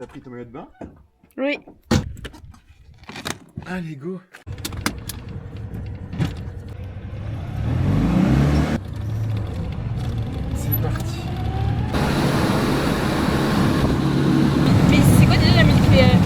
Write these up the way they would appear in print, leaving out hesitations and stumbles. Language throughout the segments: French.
T'as pris ton maillot de bain? Oui. Allez, go. C'est parti. Mais c'est quoi déjà la musique qui fait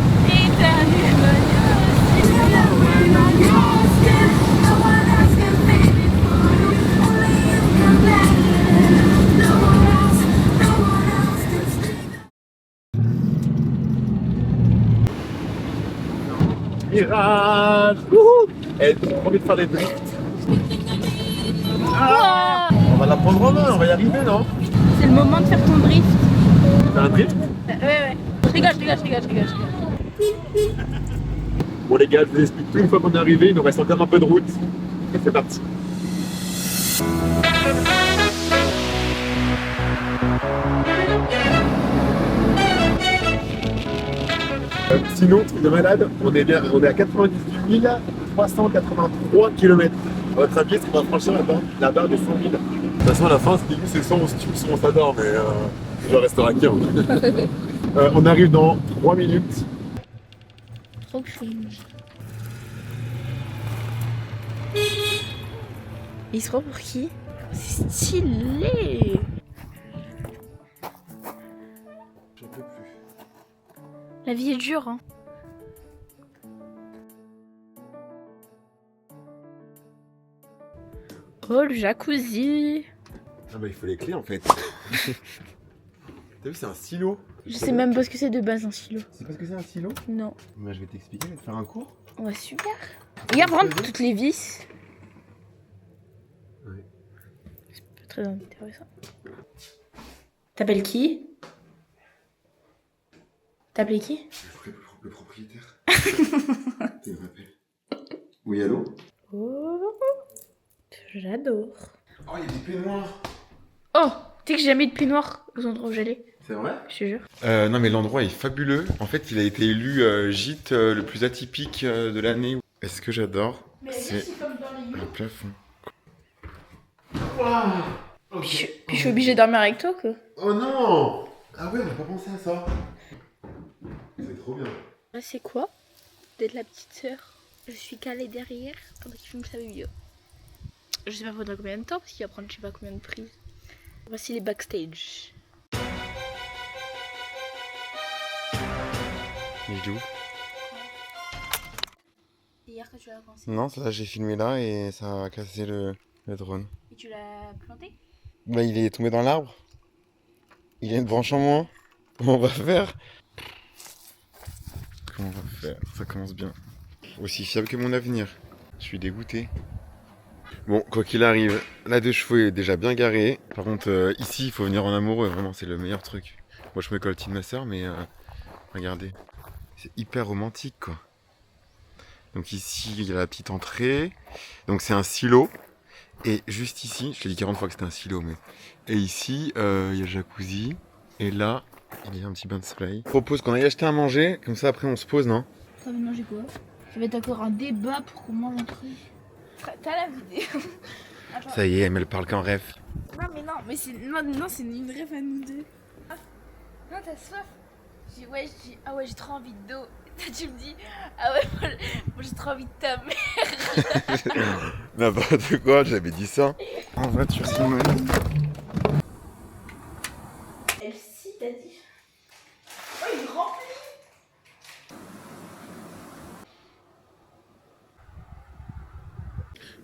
Mirage. Wouhou. Eh, j'ai envie de faire des drifts. Ah, on va la prendre en main, on va y arriver, non? C'est le moment de faire ton drift. T'as un drift? Ouais. Je rigole. Bon les gars, je vous explique tout une fois qu'on est arrivé, il nous reste encore un peu de route. Et c'est parti. Sinon, truc de malade, on est à 98 383 km. À votre avis, est-ce qu'on va franchir la barre des 100 000? De toute façon, à la fin, c'est soit on se tue, soit on s'adore, mais je resterai qui. On arrive dans 3 minutes. Trop cringe. Il se prend pour qui? C'est stylé. Je peux plus. La vie est dure, hein. Oh, le jacuzzi. Ah bah il faut les clés en fait. T'as vu, c'est un silo. Je sais même pas ce que c'est de base un silo. C'est parce que c'est un silo? Non. Bah je vais t'expliquer, je vais te faire un cours. Ouais, super. Regarde, prendre toutes les vis. Ouais. C'est pas très intéressant. T'appelles qui? T'appelles qui? Le propriétaire. Tu me rappelles. Oui, allô? Oh, j'adore. Oh, il y a des peignoirs. Oh, tu sais que j'ai jamais eu de peignoir aux endroits où j'allais. C'est vrai? Je te jure. Non mais l'endroit est fabuleux. En fait, il a été élu gîte le plus atypique de l'année. Et ce que j'adore, c'est comme dans les le plafond. Puis je suis obligée de dormir avec toi, quoi. Oh non! Ah ouais, on n'a pas pensé à ça. C'est trop bien. Là, c'est quoi? D'être la petite sœur. Je suis calée derrière pendant qu'il filme sa vidéo. Je sais pas pendant combien de temps, parce qu'il va prendre je sais pas combien de prises. Voici les backstage. Il est où? C'est hier que tu l'as commencé. Non, ça j'ai filmé là et ça a cassé le drone. Et tu l'as planté? Bah il est tombé dans l'arbre. Il y a une branche en moins. Comment on va faire? Comment on va faire? Ça commence bien. Aussi fiable que mon avenir. Je suis dégoûté. Bon, quoi qu'il arrive, la 2 chevaux est déjà bien garée. Par contre, ici, il faut venir en amoureux. Vraiment, c'est le meilleur truc. Moi, je me coltine ma soeur, mais regardez. C'est hyper romantique, quoi. Donc ici, il y a la petite entrée. Donc c'est un silo. Et juste ici, je t'ai dit 40 fois que c'était un silo, mais... Et ici, il y a le jacuzzi. Et là, il y a un petit bain de soleil. Je propose qu'on aille acheter à manger. Comme ça, après, on se pose, non? Ça veut manger quoi? Ça va être encore un débat pour qu'on mange un truc. T'as la vidéo. Attends. Ça y est, elle parle qu'en rêve. Non, mais c'est. Non, c'est une rêve à nous deux. Ah. Non, t'as soif? Ah ouais, j'ai trop envie d'eau. Toi, tu me dis, ah ouais, moi j'ai trop envie de ta mère. N'importe quoi, j'avais dit ça. En voiture, Simone. Elle-ci, t'as dit. Oh, il est rempli.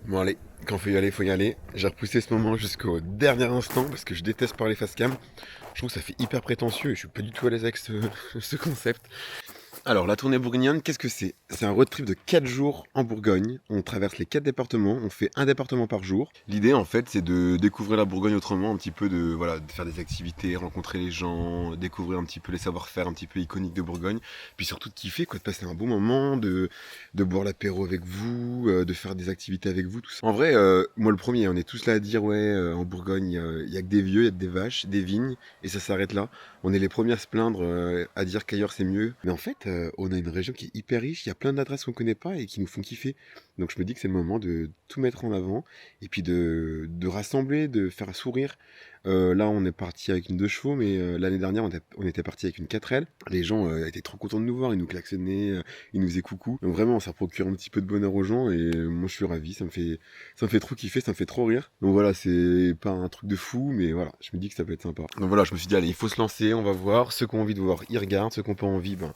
Bon allez, quand faut y aller. J'ai repoussé ce moment jusqu'au dernier instant parce que je déteste parler face cam. Je trouve que ça fait hyper prétentieux et je suis pas du tout à l'aise avec ce concept. Alors la tournée bourguignonne, qu'est-ce que c'est? C'est un road trip de 4 jours en Bourgogne. On traverse les 4 départements, on fait un département par jour. L'idée en fait c'est de découvrir la Bourgogne autrement, un petit peu de faire des activités, rencontrer les gens, découvrir un petit peu les savoir-faire un petit peu iconiques de Bourgogne. Puis surtout de kiffer, quoi, de passer un bon moment, de boire l'apéro avec vous, de faire des activités avec vous, tout ça. En vrai, moi le premier, on est tous là à dire ouais, en Bourgogne, il y a que des vieux, il y a que des vaches, des vignes, et ça s'arrête là. On est les premiers à se plaindre, à dire qu'ailleurs c'est mieux. Mais en fait, on a une région qui est hyper riche, il y a plein d'adresses qu'on connaît pas et qui nous font kiffer. Donc je me dis que c'est le moment de tout mettre en avant et puis de rassembler, de faire sourire Là, on est parti avec une 2 chevaux, mais l'année dernière, on était parti avec une 4L. Les gens étaient trop contents de nous voir, ils nous klaxonnaient, ils nous faisaient coucou. Donc vraiment, ça procure un petit peu de bonheur aux gens et moi, je suis ravi. Ça me fait trop kiffer, ça me fait trop rire. Donc voilà, c'est pas un truc de fou, mais voilà, je me dis que ça peut être sympa. Donc voilà, je me suis dit, allez, il faut se lancer, on va voir. Ceux qui ont envie de voir, ils regardent. Ceux qui n'ont pas envie, ben,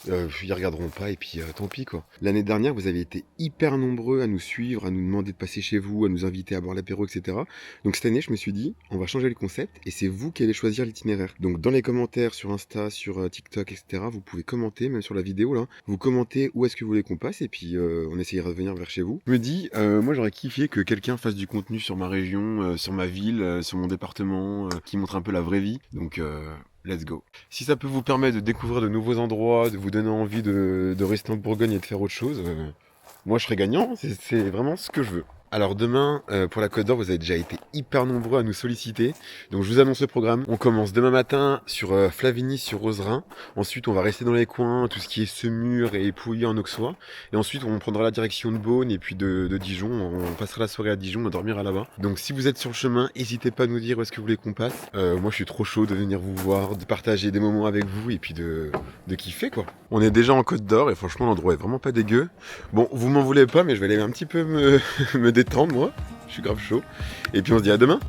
ils regarderont pas et puis tant pis quoi. L'année dernière, vous avez été hyper nombreux à nous suivre, à nous demander de passer chez vous, à nous inviter à boire l'apéro, etc. Donc cette année, je me suis dit, on va changer le concept et c'est vous qui allez choisir l'itinéraire. Donc dans les commentaires sur Insta, sur TikTok, etc., vous pouvez commenter, même sur la vidéo là, vous commentez où est-ce que vous voulez qu'on passe et puis on essayera de venir vers chez vous. Je me dis, moi j'aurais kiffé que quelqu'un fasse du contenu sur ma région, sur ma ville, sur mon département, qui montre un peu la vraie vie. Donc let's go. Si ça peut vous permettre de découvrir de nouveaux endroits, de vous donner envie de rester en Bourgogne et de faire autre chose, moi je serais gagnant, c'est vraiment ce que je veux. Alors demain, pour la Côte d'Or, vous avez déjà été hyper nombreux à nous solliciter. Donc je vous annonce le programme. On commence demain matin sur Flavigny, sur Roserain. Ensuite, on va rester dans les coins, tout ce qui est Semur et Pouilly en Auxois. Et ensuite, on prendra la direction de Beaune et puis de Dijon. On passera la soirée à Dijon, on dormira là-bas. Donc si vous êtes sur le chemin, n'hésitez pas à nous dire où est-ce que vous voulez qu'on passe. Moi, je suis trop chaud de venir vous voir, de partager des moments avec vous et puis de kiffer quoi. On est déjà en Côte d'Or et franchement, l'endroit est vraiment pas dégueu. Bon, vous m'en voulez pas, mais je vais aller un petit peu me détendre moi, je suis grave chaud. Et puis on se dit à demain.